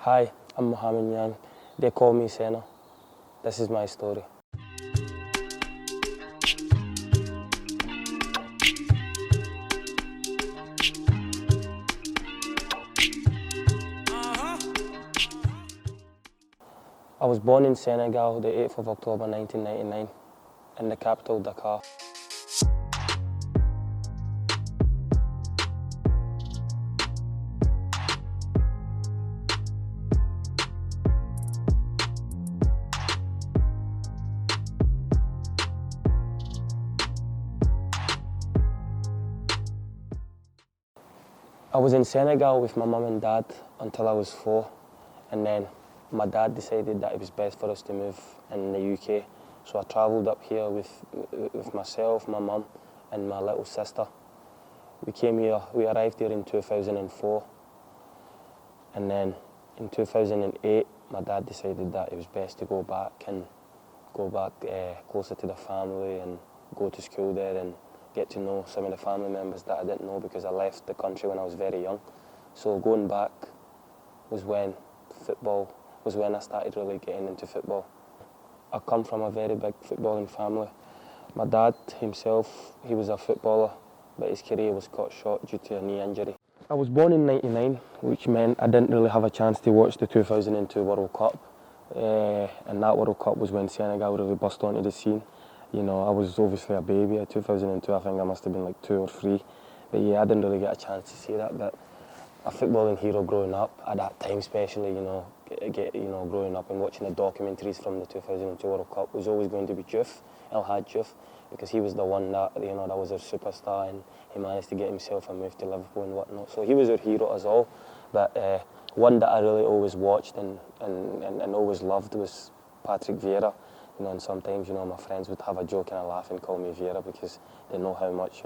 Hi, I'm Mouhamed Niang. They call me Sena. This is my story. I was born in Senegal the 8th of October 1999 in the capital, Dakar. I was in Senegal with my mum and dad until I was 4, and then my dad decided that it was best for us to move in the UK. So I travelled up here with myself, my mum, and my little sister. We arrived here in 2004, and then in 2008, my dad decided that it was best to go back closer to the family and go to school there and get to know some of the family members that I didn't know because I left the country when I was very young. So going back was when I started really getting into football. I come from a very big footballing family. My dad himself, he was a footballer, but his career was cut short due to a knee injury. I was born in '99, which meant I didn't really have a chance to watch the 2002 World Cup. And that World Cup was when Senegal really burst onto the scene. You know, I was obviously a baby at 2002. I think I must have been like 2 or 3. But yeah, I didn't really get a chance to see that. But a footballing hero growing up at that time, especially, growing up and watching the documentaries from the 2002 World Cup was always going to be El Hadji Diouf, because he was the one that that was our superstar, and he managed to get himself a move to Liverpool and whatnot. So he was our hero as all. But one that I really always watched and always loved was Patrick Vieira. And sometimes, my friends would have a joke and a laugh and call me Vieira because they know how much,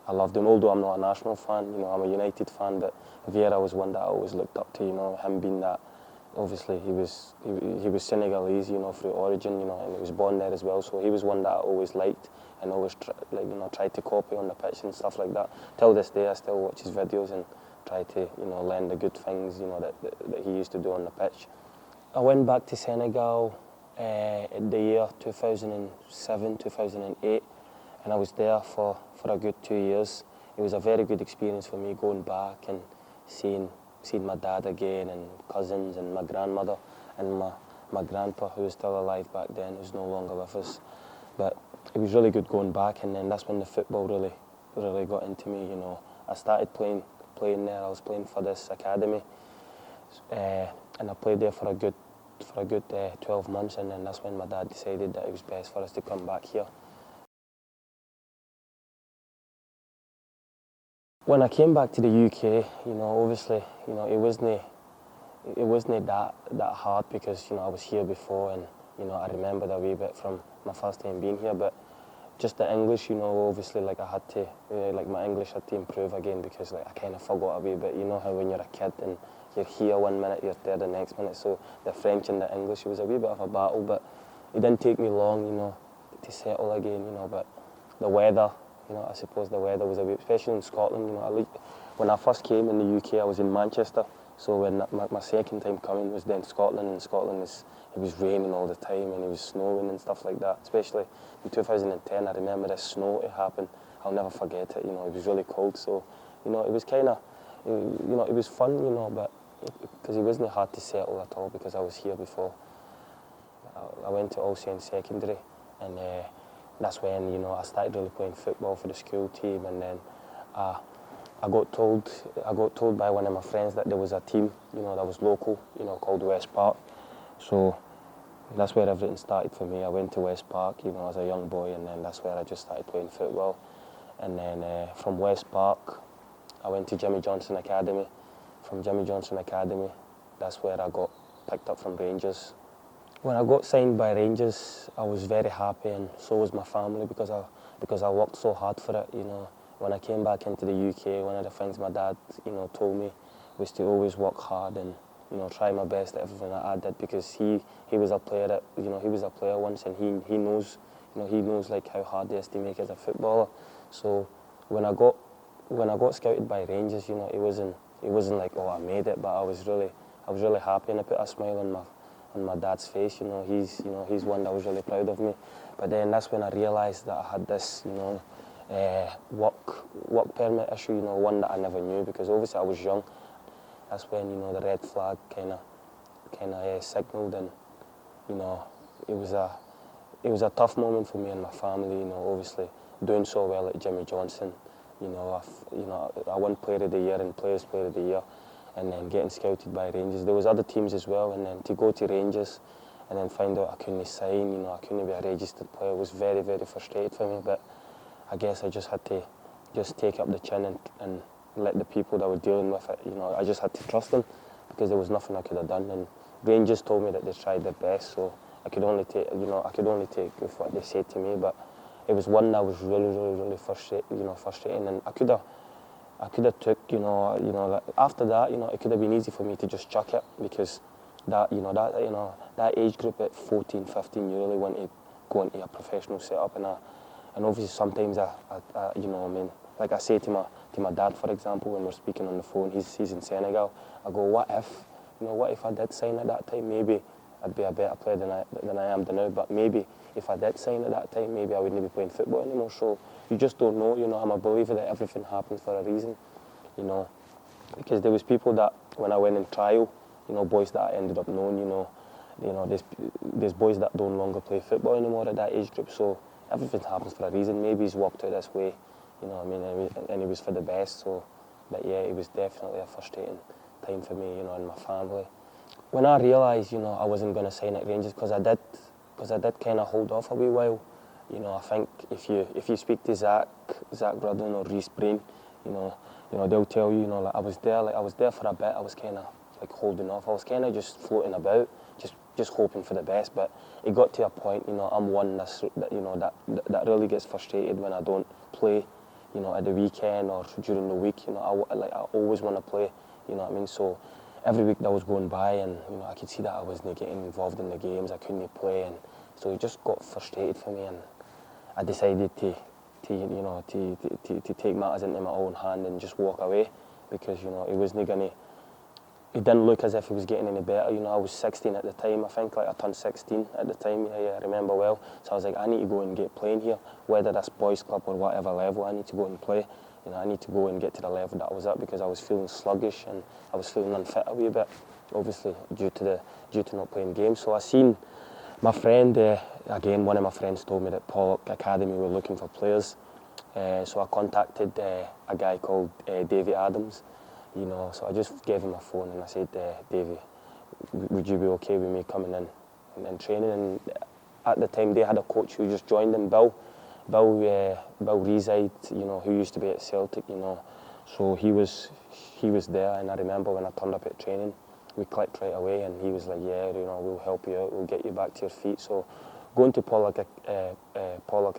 I loved him. Although I'm not a National fan, I'm a United fan, but Vieira was one that I always looked up to, him being that, obviously he was Senegalese, through origin, and he was born there as well, so he was one that I always liked and always tried to copy on the pitch and stuff like that. Till this day, I still watch his videos and try to, learn the good things, that he used to do on the pitch. I went back to Senegal in the year 2007, 2008, and I was there for a good 2 years. It was a very good experience for me going back and seeing my dad again and cousins and my grandmother and my grandpa, who was still alive back then, who's no longer with us. But it was really good going back, and then that's when the football really got into me. I started playing there. I was playing for this academy, and I played there for a good 12 months, and then that's when my dad decided that it was best for us to come back here. When I came back to the UK, obviously, it wasn't that hard because, I was here before, and, I remembered a wee bit from my first time being here, but just the English, obviously, I had to, my English had to improve again because, I kind of forgot a wee bit. You know how when you're a kid and you're here one minute, you're there the next minute, so the French and the English, it was a wee bit of a battle, but it didn't take me long, to settle again, but the weather, I suppose the weather was a bit, especially in Scotland, when I first came in the UK, I was in Manchester, so when my second time coming was then Scotland, and Scotland it was raining all the time and it was snowing and stuff like that, especially in 2010. I remember the snow it happened. I'll never forget it. It was really cold, so it was kind of, it was fun, but because it wasn't hard to settle at all because I was here before. I went to All Saints Secondary, and that's when I started really playing football for the school team, and then I got told by one of my friends that there was a team that was local, called West Park. So that's where everything started for me. I went to West Park, as a young boy, and then that's where I just started playing football. And then from West Park, I went to Jimmy Johnson Academy. From Jimmy Johnson Academy, that's where I got picked up from Rangers. When I got signed by Rangers, I was very happy, and so was my family because I worked so hard for it. When I came back into the UK, one of the things my dad, told me was to always work hard and try my best at everything that I did, because he was a player that he was a player once, and he knows how hard it is to make as a footballer. So when I got scouted by Rangers, it wasn't like, oh, I made it, but I was really I was really happy, and I put a smile on my dad's face. He's one that was really proud of me. But then that's when I realised that I had this, work permit issue. One that I never knew, because obviously I was young. That's when the red flag kind of signalled, and it was a tough moment for me and my family. Obviously doing so well at Jimmy Johnson. I won Player of the Year and Players Player of the Year, and then getting scouted by Rangers. There was other teams as well, and then to go to Rangers and then find out I couldn't sign, I couldn't be a registered player, was very, very frustrating for me. But I guess I just had to just take up the chin and let the people that were dealing with it, I just had to trust them, because there was nothing I could have done. And Rangers told me that they tried their best, so I could only take with what they said to me. But it was one that was really, really, really frustrating, and I could have took, like after that, it could have been easy for me to just chuck it, because that age group at 14, 15, you really want to go into a professional setup, and obviously sometimes like I say to my dad, for example, when we're speaking on the phone, he's in Senegal. I go, what if I did sign at that time? Maybe I'd be a better player than I am now. But maybe if I did sign at that time, maybe I wouldn't be playing football anymore. So you just don't know. I'm a believer that everything happens for a reason. Because there was people that when I went in trial, boys that I ended up knowing, there's boys that don't longer play football anymore at that age group. So everything happens for a reason. Maybe he's worked out this way, and it was for the best. So, but yeah, it was definitely a frustrating time for me, and my family. When I realised, I wasn't going to sign at Rangers, because I did kind of hold off a wee while. I think if you speak to Zach Grudden or Reece Breen, they'll tell you, like I was there for a bit. I was kind of like holding off. I was kind of just floating about, just hoping for the best. But it got to a point, I'm one that really gets frustrated when I don't play, at the weekend or during the week. I always want to play. So every week that was going by, and I could see that I wasn't getting involved in the games. I couldn't play, and so it just got frustrated for me, and I decided to take matters into my own hand and just walk away, because it didn't look as if it was getting any better. I was 16 at the time. I think I turned 16 at the time. I remember well. So I was like, I need to go and get playing here, whether that's boys club or whatever level. I need to go and play. I need to go and get to the level that I was at, because I was feeling sluggish and I was feeling unfit a wee bit, obviously due to not playing games. So I seen my friend, again, one of my friends told me that Pollock Academy were looking for players. So I contacted a guy called Davy Adams, so I just gave him a phone and I said, Davy, would you be okay with me coming in and training? And at the time they had a coach who just joined them, Bill Reside, who used to be at Celtic, so he was there. And I remember when I turned up at training, we clicked right away, and he was like, yeah, we'll help you out, we'll get you back to your feet. So going to Pollock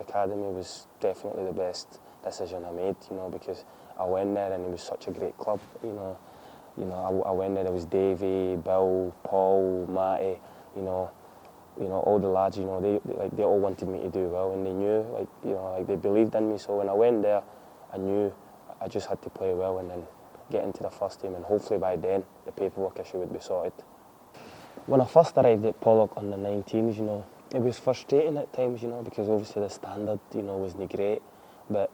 Academy was definitely the best decision I made, because I went there and it was such a great club. I went there. There was Davey, Bill, Paul, Matty, all the lads. They all wanted me to do well, and they knew, they believed in me. So when I went there, I knew I just had to play well and then get into the first team, and hopefully by then the paperwork issue would be sorted. When I first arrived at Pollock on the 19s, it was frustrating at times, because obviously the standard, wasn't great, but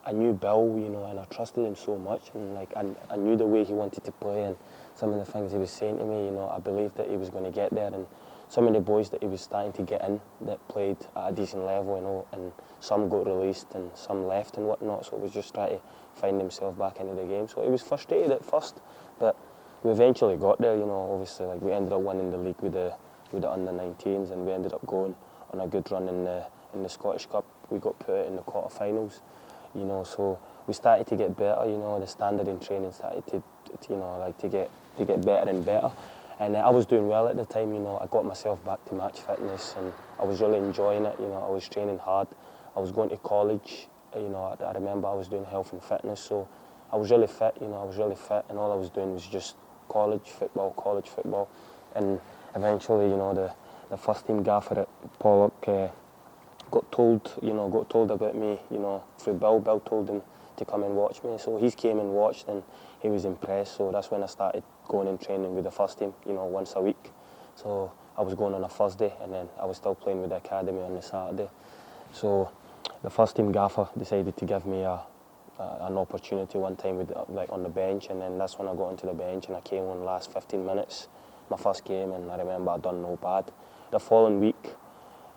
I knew Bill, and I trusted him so much, and I knew the way he wanted to play, and some of the things he was saying to me, I believed that he was going to get there. And some of the boys that he was starting to get in that played at a decent level, and some got released and some left and whatnot, so it was just trying to find himself back into the game. So it was frustrated at first, but we eventually got there. Obviously, we ended up winning the league with the under-19s, and we ended up going on a good run in the Scottish Cup. We got put in the quarter-finals, so we started to get better. The standard in training started to get better and better. And I was doing well at the time. I got myself back to match fitness, and I was really enjoying it. I was training hard. I was going to college. I remember I was doing health and fitness, so I was really fit. I was really fit, and all I was doing was just college football. And eventually, the first team gaffer at Pollock got told about me. Through Bill. Bill told him to come and watch me. So he came and watched, and he was impressed. So that's when I started going and training with the first team, once a week. So I was going on a Thursday, and then I was still playing with the academy on the Saturday. So the first team gaffer decided to give me an opportunity one time with on the bench, and then that's when I got onto the bench, and I came on the last 15 minutes, my first game, and I remember I done no bad. The following week,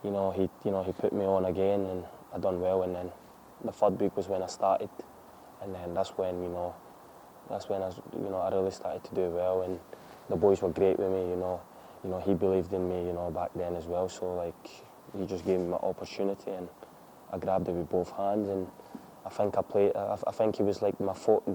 he put me on again, and I done well, and then the third week was when I started, and then that's when I really started to do well, and the boys were great with me, he believed in me, back then as well. So he just gave me my opportunity, and I grabbed it with both hands, and I think I played. I think it was like my fourth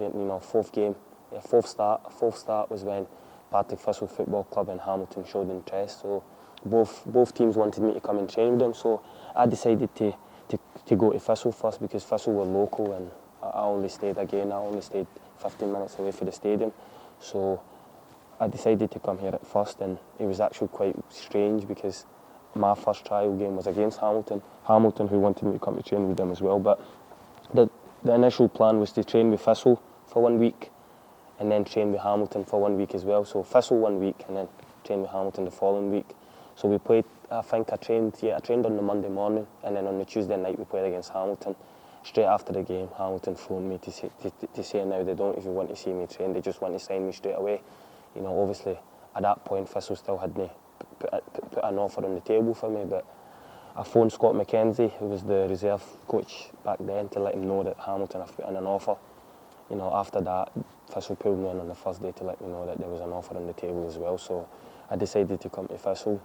game, fourth start was when Partick Thistle Football Club in Hamilton showed interest. So both teams wanted me to come and train with them. So I decided to go to Thistle first, because Thistle were local, and I only stayed 15 minutes away from the stadium. So I decided to come here at first, and it was actually quite strange because my first trial game was against Hamilton, who wanted me to come to train with them as well. But the initial plan was to train with Thistle for 1 week, and then train with Hamilton for 1 week as well. So Thistle 1 week, and then train with Hamilton the following week. So we played. I trained on the Monday morning, and then on the Tuesday night we played against Hamilton. Straight after the game, Hamilton phoned me to say now they don't even want to see me train, they just want to sign me straight away. Obviously at that point Thistle still hadn't put an offer on the table for me, but I phoned Scott McKenzie, who was the reserve coach back then, to let him know that Hamilton have put in an offer. After that, Thistle pulled me in on the first day to let me know that there was an offer on the table as well. So I decided to come to Thistle,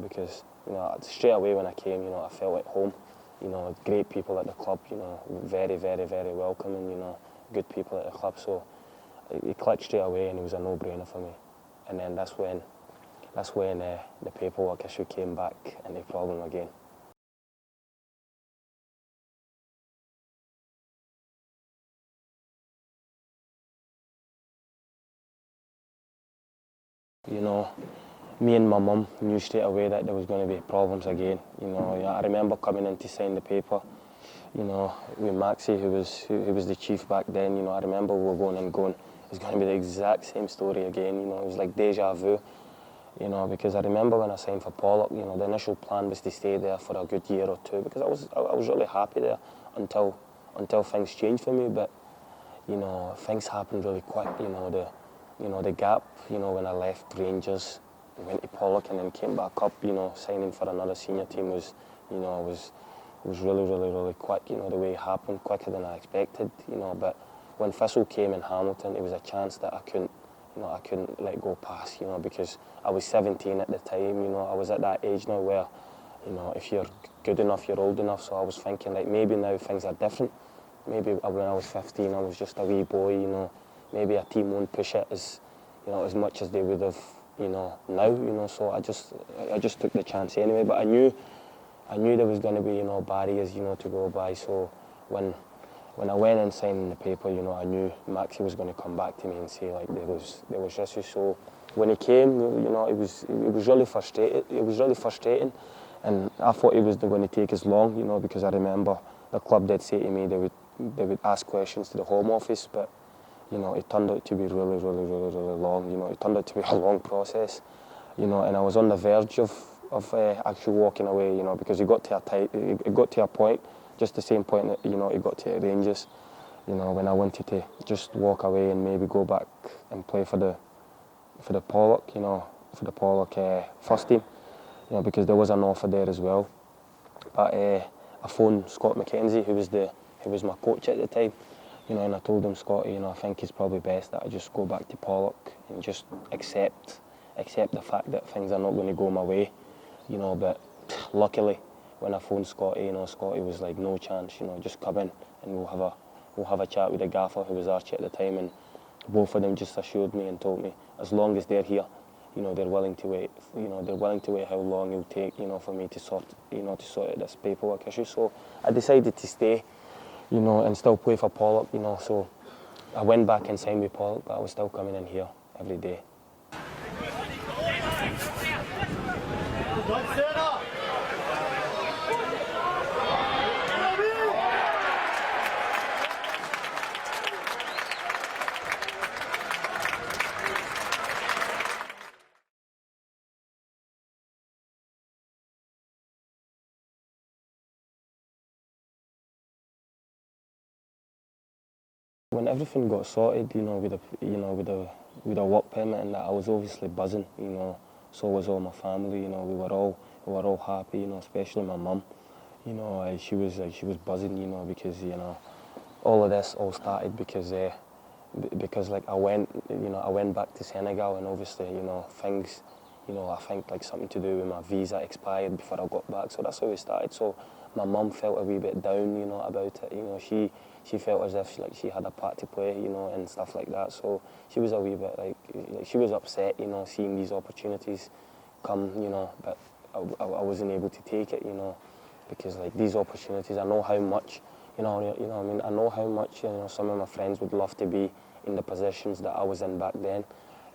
because straight away when I came, I felt at home. Great people at the club, very, very, very welcoming, good people at the club. So it clicked straight away, and it was a no-brainer for me. And then that's when the paperwork issue came back and the problem again. Me and my mum knew straight away that there was going to be problems again. I remember coming in to sign the paper, with Maxie, who was the chief back then. I remember we were going, it's going to be the exact same story again. It was like deja vu, because I remember when I signed for Pollock, the initial plan was to stay there for a good year or two, because I was really happy there until things changed for me. But things happened really quick. The gap, when I left Rangers, went to Pollock and then came back up, signing for another senior team was really, really, really quick. The way it happened, quicker than I expected. But when Thistle came in Hamilton, it was a chance that I couldn't let go past. Because I was 17 at the time. I was at that age now where, if you're good enough, you're old enough. So I was thinking maybe now things are different. Maybe when I was 15, I was just a wee boy. Maybe a team won't push it as much as they would have, now. So I just took the chance anyway. But I knew there was going to be, barriers, to go by. So when I went and signed the paper, I knew Maxie was going to come back to me and say there was issues. So when he came, it was really frustrating. It was really frustrating, and I thought it was going to take as long, because I remember the club did say to me they would ask questions to the Home Office, but it turned out to be really, really, really, really long. It turned out to be a long process, and I was on the verge of actually walking away, because it got to a point, just the same point that it got to Rangers, when I wanted to just walk away and maybe go back and play for the Pollock, first team, because there was an offer there as well. But I phoned Scott McKenzie, who was my coach at the time. And I told him, Scotty, I think it's probably best that I just go back to Pollock and just accept the fact that things are not going to go my way, But luckily, when I phoned Scotty, Scotty was like, no chance, just come in and we'll have a chat with the gaffer, who was Archie at the time, and both of them just assured me and told me as long as they're here, they're willing to wait. They're willing to wait how long it'll take, for me to sort out this paperwork issue. So I decided to stay, and still play for Pollock, So I went back and signed with Pollock, but I was still coming in here every day. Sena! when everything got sorted, with the work permit and that, I was obviously buzzing, So was all my family, we were all happy, especially my mum. She was buzzing, because all of this all started because like I went back to Senegal, and obviously things, I think like something to do with my visa expired before I got back, so that's how it started. So my mum felt a wee bit down, about it. She felt as if like she had a part to play, and stuff like that. So she was a wee bit like she was upset, seeing these opportunities come, but I wasn't able to take it, because like these opportunities, I know how much, I mean, I know how much, some of my friends would love to be in the positions that I was in back then,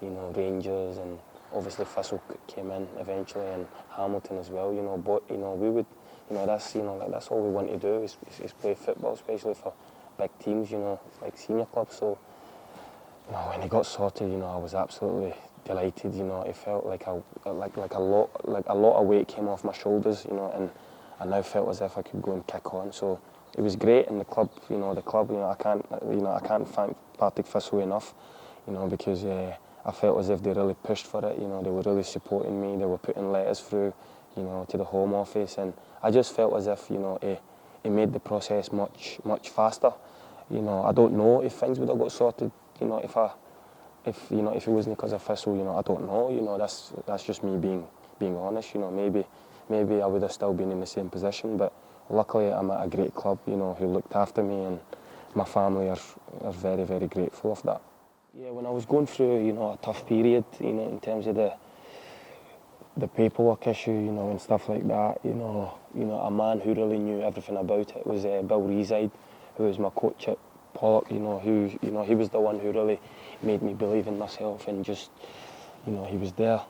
Rangers, and obviously Thistle came in eventually, and Hamilton as well, but we would, that's like that's all we want to do is play football, especially for big teams, like senior clubs. So when it got sorted, I was absolutely delighted. It felt like a lot of weight came off my shoulders, and I now felt as if I could go and kick on. So it was great, and the club, I can't thank Partick Thistle enough, because I felt as if they really pushed for it. They were really supporting me. They were putting letters through, to the Home Office, and I just felt as if it made the process much faster. I don't know if things would have got sorted, if it wasn't because of Thistle, I don't know. That's just me being honest. Maybe I would have still been in the same position, but luckily I'm at a great club, who looked after me, and my family are very, very grateful of that. Yeah, when I was going through, a tough period, in terms of the paperwork issue, and stuff like that, a man who really knew everything about it was Bill Reeside, who was my coach at Pollock, who, he was the one who really made me believe in myself, and just, he was there,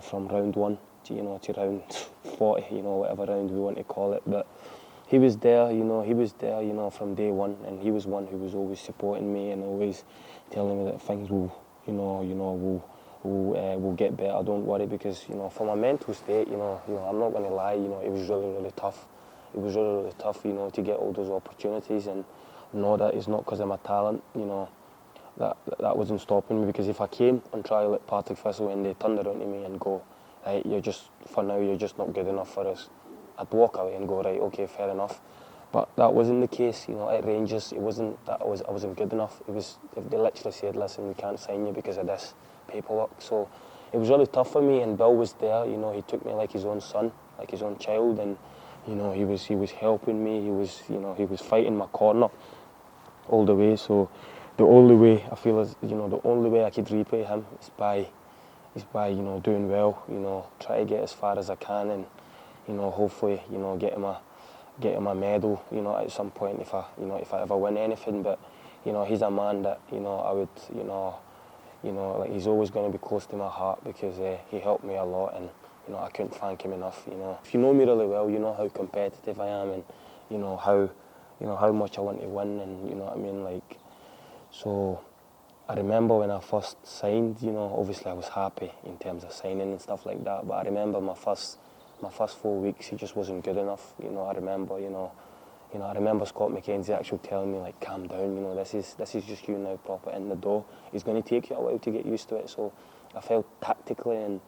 from round one to round 40, whatever round we want to call it, but he was there, from day one, and he was one who was always supporting me and always telling me that things will get better, don't worry, because, for my mental state, I'm not going to lie, it was really, really tough. It was really, really tough, to get all those opportunities, and know that it's not because of my talent, that wasn't stopping me, because if I came on trial at Partick Thistle and they turned around to me and go, right, you're just not good enough for us, I'd walk away and go, right, okay, fair enough. But that wasn't the case, at Rangers. It wasn't that I wasn't good enough. They literally said, listen, we can't sign you because of this paperwork. So it was really tough for me, and Bill was there. He took me like his own son, like his own child, and he was helping me. He was fighting my corner all the way. So the only way I feel is, the only way I could repay him is by doing well. Try to get as far as I can, and hopefully get him a medal, at some point if I ever win anything. But he's a man that I would like, he's always going to be close to my heart, because he helped me a lot, and I couldn't thank him enough. If you know me really well, you know how competitive I am, and how much I want to win, and what I mean, like. So I remember when I first signed, obviously I was happy in terms of signing and stuff like that, but I remember my first 4 weeks, he just wasn't good enough. I remember Scott McKenzie actually telling me, like, calm down, this is just you now proper in the door. It's going to take you a while to get used to it. So I felt tactically and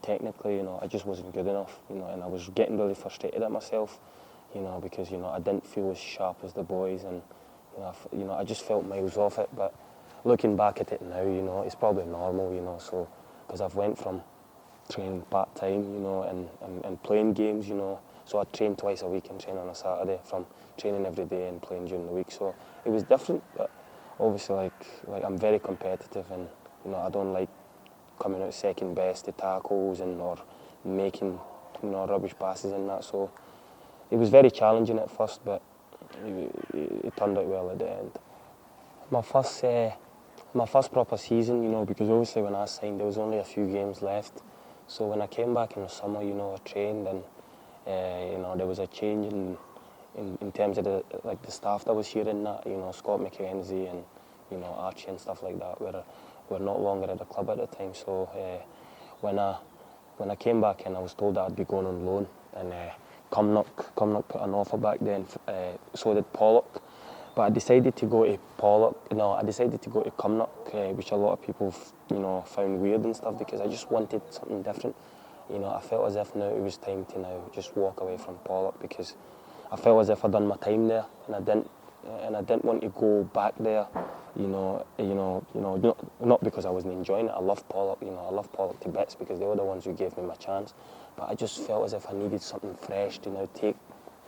technically, I just wasn't good enough, and I was getting really frustrated at myself, because I didn't feel as sharp as the boys, and I just felt miles off it. But looking back at it now, it's probably normal, so because I've went from training part-time, and playing games, so I train twice a week and train on a Saturday, from training every day and playing during the week. So it was different, but obviously like I'm very competitive, and I don't like coming out second best to tackles or making rubbish passes and that. So it was very challenging at first, but it turned out well at the end. My first proper season, because obviously when I signed there was only a few games left. So when I came back in the summer, I trained, and there was a change in terms of the staff that was here and that. Scott McKenzie and Archie and stuff like that were not longer at the club at the time. So when I came back in, I was told that I'd be going on loan, and Cumnock put an offer back then. So did Pollock. But I decided to go to Pollock. No, I decided to go to Cumnock, which a lot of people, found weird and stuff because I just wanted something different. I felt as if now it was time to now just walk away from Pollock because I felt as if I'd done my time there, and I didn't want to go back there. Not because I wasn't enjoying it. I love Pollock. I love Pollock to bits because they were the ones who gave me my chance. But I just felt as if I needed something fresh to now take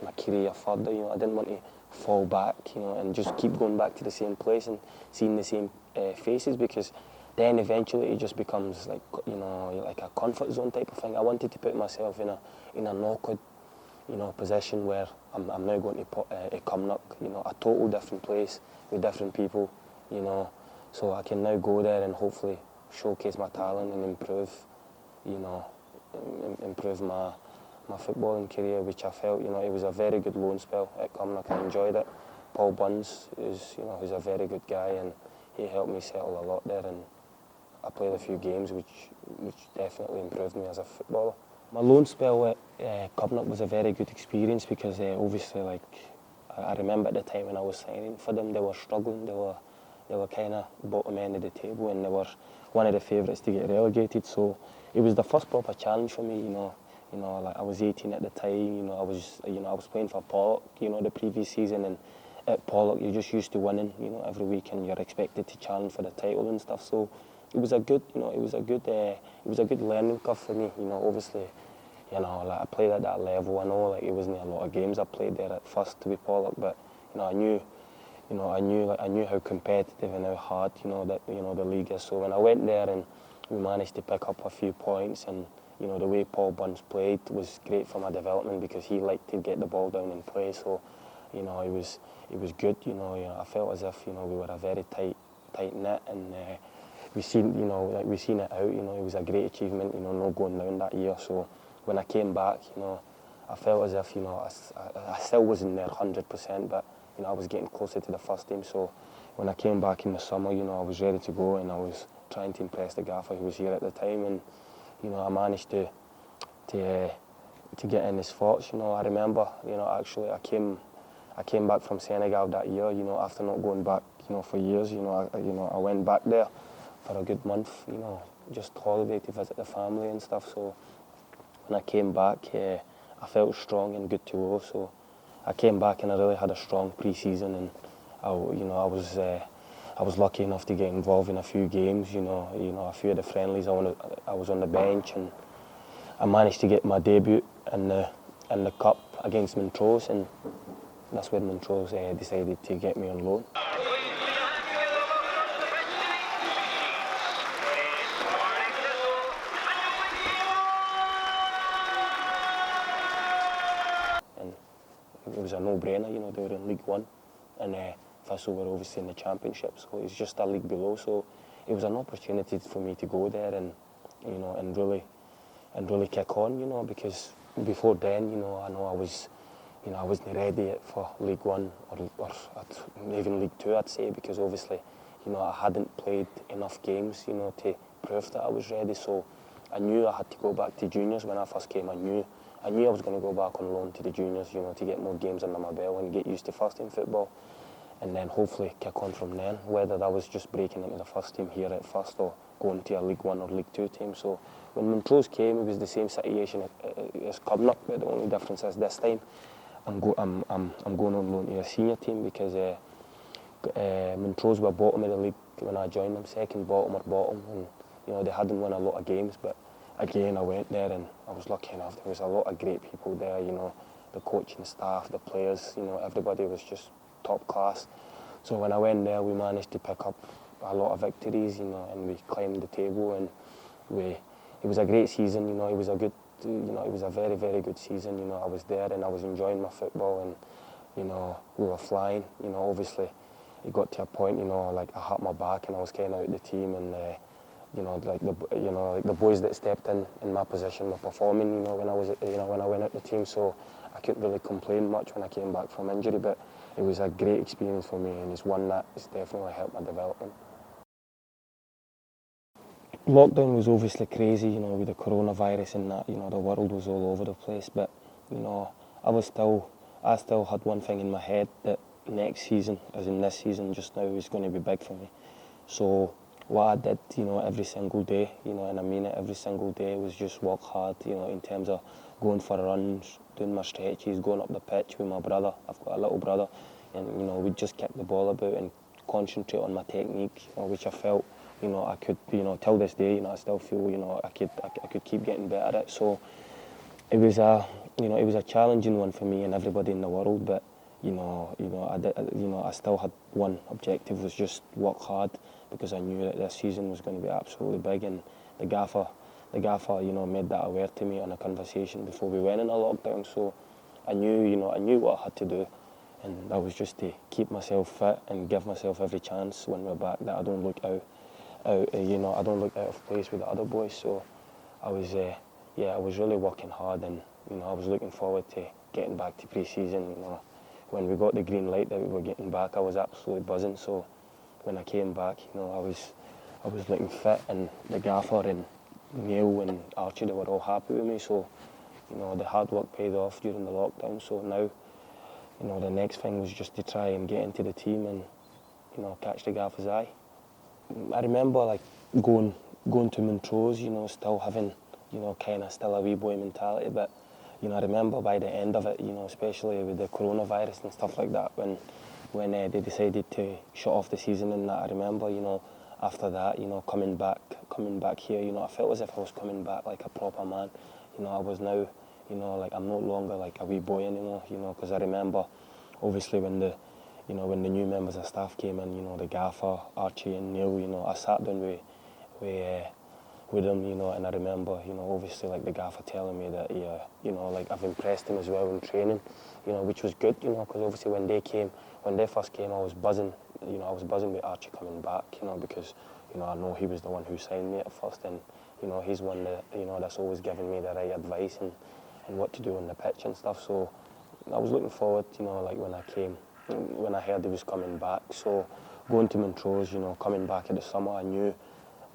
my career further. I didn't want to fall back, and just keep going back to the same place and seeing the same faces because then eventually it just becomes like like a comfort zone type of thing. I wanted to put myself in an awkward position where I'm now going to Cumnock, a total different place with different people, so I can now go there and hopefully showcase my talent and improve my footballing career, which I felt, it was a very good loan spell at Cumnock. I enjoyed it. Paul Bunce is, he's a very good guy and he helped me settle a lot there, and I played a few games which definitely improved me as a footballer. My loan spell at Cumnock was a very good experience because obviously, I remember at the time when I was signing for them, they were struggling. They were kind of bottom end of the table, and they were one of the favourites to get relegated. So it was the first proper challenge for me. I was 18 at the time. I was playing for Pollock. The previous season, and at Pollock you're just used to winning. Every week, and you're expected to challenge for the title and stuff. So it was a good learning curve for me. Obviously, I played at that level. I know it wasn't a lot of games I played there at first to be Pollock, but I knew how competitive and how hard the league is. So when I went there and we managed to pick up a few points, and the way Paul Bunce played was great for my development because he liked to get the ball down and play. So it was good. I felt as if we were a very tight knit, and we seen it out. It was a great achievement. Not going down that year. So when I came back, I felt as if I still wasn't there 100%, but I was getting closer to the first team. So when I came back in the summer, I was ready to go, and I was trying to impress the gaffer who was here at the time, and I managed to get in his thoughts. I remember, actually I came back from Senegal that year. After not going back, for years. I went back there for a good month. Just holiday to visit the family and stuff. So when I came back, I felt strong and good to go. So I came back and I really had a strong pre-season, and I was lucky enough to get involved in a few games. A few of the friendlies. I was on the bench, and I managed to get my debut in the cup against Montrose, and that's when Montrose decided to get me on loan. It was a no-brainer. They were in League One, and Thistle were obviously in the Championship, so it was just a league below. So it was an opportunity for me to go there and really kick on. Because before then, I know I wasn't ready yet for League One or even League Two, I'd say, because obviously, I hadn't played enough games, to prove that I was ready. So I knew I had to go back to juniors when I first came. I knew I was going to go back on loan to the juniors, to get more games under my belt and get used to first team football, and then hopefully kick on from then, whether that was just breaking into the first team here at first or going to a League One or League Two team. So when Montrose came, it was the same situation as Cumnock, but the only difference is this time I'm going on loan to a senior team because Montrose were bottom of the league when I joined them, second bottom or bottom, and they hadn't won a lot of games, but again I went there and I was lucky enough. There was a lot of great people there, the coaching staff, the players, everybody was just top class. So when I went there, we managed to pick up a lot of victories, and we climbed the table, and it was a great season. It was a good, it was a very, very good season. I was there and I was enjoying my football, and we were flying. Obviously it got to a point, I hurt my back and I was kind of out of the team, and the boys that stepped in my position were performing, when I went out the team. So I couldn't really complain much when I came back from injury, but it was a great experience for me, and it's one that has definitely helped my development. Lockdown was obviously crazy, with the coronavirus and that, the world was all over the place, but I still had one thing in my head that next season, as in this season just now, is going to be big for me. So what I did, every single day, and I mean it, every single day, was just work hard, in terms of going for runs, doing my stretches, going up the pitch with my brother. I've got a little brother, and we'd just kick the ball about and concentrate on my technique, which I felt, I could, till this day, I still feel, I could keep getting better at it. So it was a challenging one for me and everybody in the world, but I still had one objective, was just work hard, because I knew that this season was going to be absolutely big, and the gaffer, made that aware to me on a conversation before we went into lockdown. So I knew what I had to do, and that was just to keep myself fit and give myself every chance when we're back, that I don't look out of place with the other boys. So I was really working hard, and I was looking forward to getting back to pre-season. When we got the green light that we were getting back, I was absolutely buzzing. So when I came back, I was looking fit, and the gaffer and Neil and Archie, they were all happy with me. So the hard work paid off during the lockdown. So now, the next thing was just to try and get into the team and catch the gaffer's eye. I remember like going to Montrose, still having kind of still a wee boy mentality, but I remember by the end of it, especially with the coronavirus and stuff like that, when they decided to shut off the season and that, I remember, after that, coming back here, I felt as if I was coming back like a proper man. I was now, like I'm no longer like a wee boy anymore, because I remember, obviously, when the new members of staff came in, the gaffer, Archie and Neil, I sat down with them, and I remember, obviously, like the gaffer telling me that, like I've impressed him as well in training, which was good, because obviously when they first came, I was buzzing, I was buzzing with Archie coming back, because, I know he was the one who signed me at first, and, he's one that, that's always given me the right advice and what to do on the pitch and stuff. So I was looking forward, like when I heard he was coming back. So going to Montrose, coming back in the summer, I knew,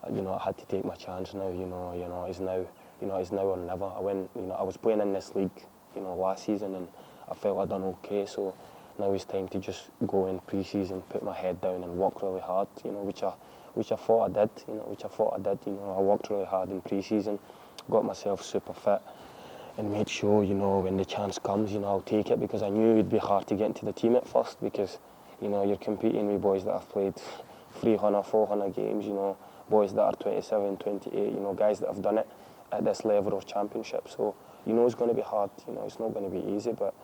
I had to take my chance now. It's now or never. I was playing in this league, last season, and I felt I'd done okay. So now it's time to just go in pre-season, put my head down, and work really hard. Which I thought I did. I worked really hard in pre-season, got myself super fit, and made sure, when the chance comes, I'll take it, because I knew it'd be hard to get into the team at first, because, you're competing with boys that have played 300, 400 games, boys that are 27, 28, guys that have done it at this level of championship. So, it's going to be hard, it's not going to be easy, but,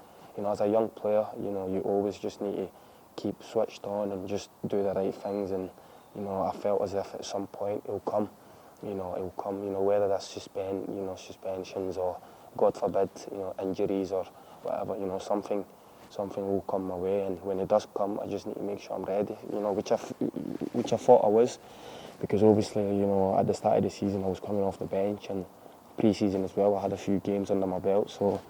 as a young player, you always just need to keep switched on and just do the right things, and, I felt as if at some point it'll come, whether that's suspensions or, God forbid, injuries or whatever, something will come my way, and when it does come, I just need to make sure I'm ready, which I thought I was, because obviously, at the start of the season I was coming off the bench, and pre-season as well, I had a few games under my belt, so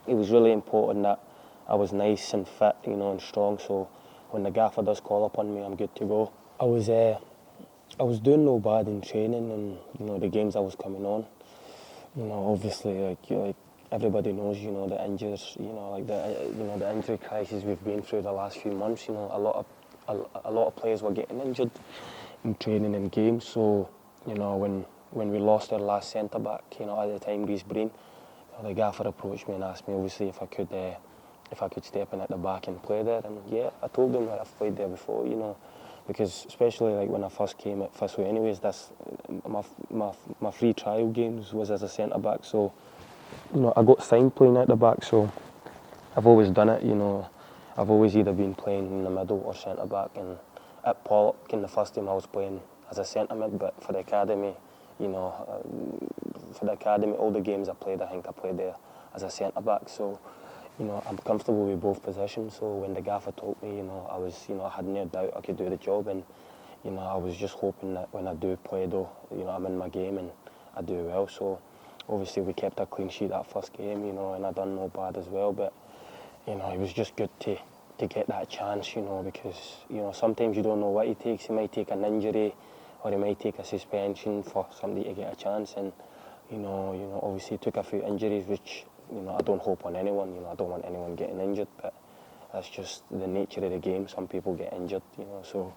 it was really important that I was nice and fit, and strong, so when the gaffer does call upon me, I'm good to go. I was doing no bad in training, and the games I was coming on. Obviously, like everybody knows, the injuries, the injury crisis we've been through the last few months. A lot of players were getting injured in training and games. So, when we lost our last centre back, at the time, Reece Breen, the gaffer approached me and asked me, obviously, if I could step in at the back and play there. And yeah, I told him that I've played there before, because especially like when I first came at Thistle anyways, that's my free trial games was as a centre back, so I got signed playing at the back, so I've always done it. I've always either been playing in the middle or centre back, and at Pollock in the first team I was playing as a centre mid, but for the academy, all the games I played, I think I played there as a centre back, so I'm comfortable with both positions. So when the gaffer told me, I had no doubt I could do the job, and I was just hoping that when I do play though, I'm in my game and I do well. So obviously we kept a clean sheet that first game, and I done no bad as well. But it was just good to get that chance, because sometimes you don't know what it takes. You might take an injury, or you might take a suspension for somebody to get a chance, and obviously took a few injuries, which I don't hope on anyone. I don't want anyone getting injured, but that's just the nature of the game. Some people get injured, so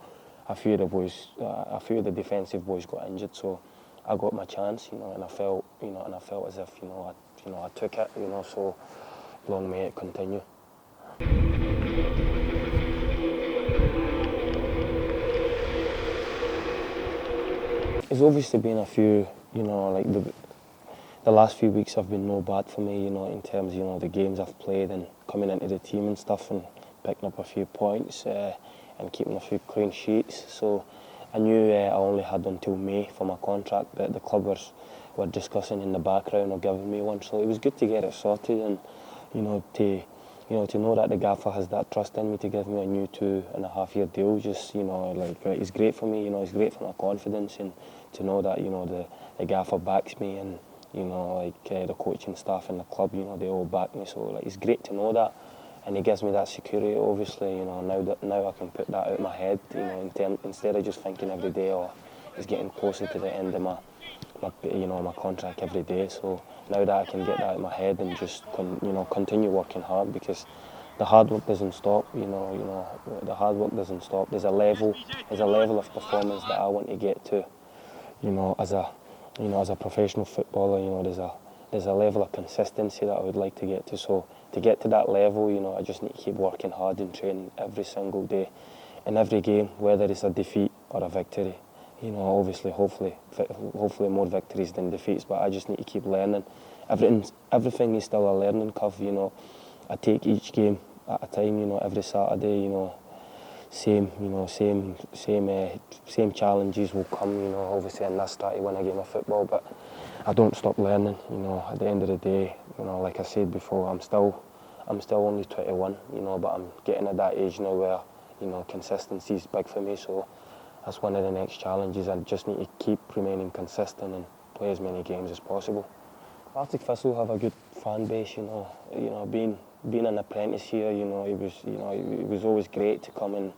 a few of the boys, a few of the defensive boys got injured, so I got my chance, and I felt, as if, I took it, so long may it continue. It's obviously been a few, like the last few weeks have been no bad for me, in terms of, the games I've played and coming into the team and stuff and picking up a few points and keeping a few clean sheets. So I knew I only had until May for my contract, but the club were discussing in the background of giving me one. So it was good to get it sorted and, to know that the gaffer has that trust in me to give me a new 2.5-year deal, just, it's great for me, it's great for my confidence, and to know that, the gaffer backs me, and, the coaching staff and the club, they all back me. So, it's great to know that, and it gives me that security, obviously, now I can put that out of my head, instead of just thinking every day, oh, it's getting closer to the end of my contract every day. So now that I can get that out of my head and just continue working hard, because the hard work doesn't stop. The hard work doesn't stop. There's a level of performance that I want to get to. As a professional footballer, there's a level of consistency that I would like to get to. So to get to that level, I just need to keep working hard and training every single day, in every game, whether it's a defeat or a victory. Obviously, hopefully more victories than defeats, but I just need to keep learning. Everything is still a learning curve, I take each game at a time, every Saturday, same challenges will come, obviously, and that's try to win a game of football, but I don't stop learning, at the end of the day, like I said before, I'm still only 21, but I'm getting at that age now where, consistency is big for me, so that's one of the next challenges. I just need to keep remaining consistent and play as many games as possible. Partick Thistle have a good fan base, being an apprentice here, it was always great to come and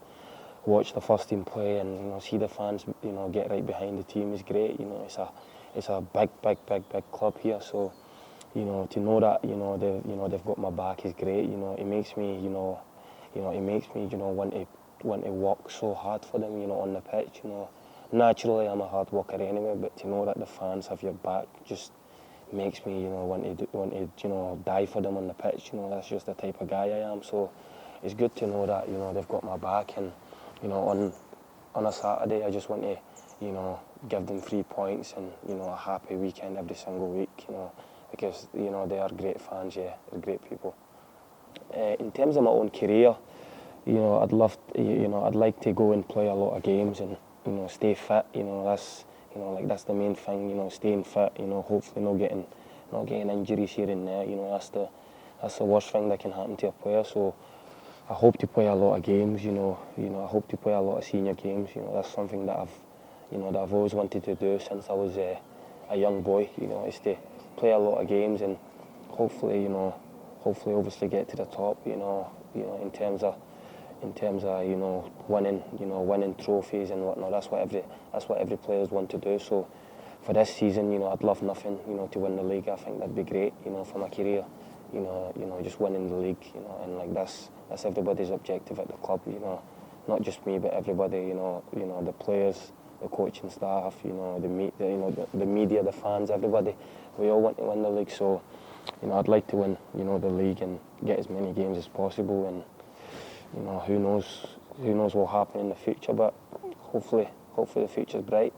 watch the first team play and see the fans, get right behind the team is great. It's a big club here, so to know that they've got my back is great. It makes me want to work so hard for them, on the pitch. Naturally I'm a hard worker anyway, but to know that the fans have your back just makes me want to die for them on the pitch. That's just the type of guy I am. So it's good to know that they've got my back, and on a Saturday I just want to give them 3 points and a happy weekend every single week. Because they are great fans. Yeah, they're great people. In terms of my own career, I'd like to go and play a lot of games and stay fit. That's the main thing. Staying fit. Hopefully not getting injuries here and there. That's the worst thing that can happen to a player. So I hope to play a lot of games. I hope to play a lot of senior games. That's something that I've always wanted to do since I was a young boy. Is to play a lot of games and hopefully obviously get to the top. In terms of winning trophies and whatnot. That's what every players want to do. So for this season, I'd love nothing, to win the league. I think that'd be great, for my career. Just winning the league, and that's everybody's objective at the club. Not just me, but everybody. The players, the coaching staff, the media, the fans, everybody. We all want to win the league. So, I'd like to win, the league and get as many games as possible. And who knows what will happen in the future, but hopefully the future's bright.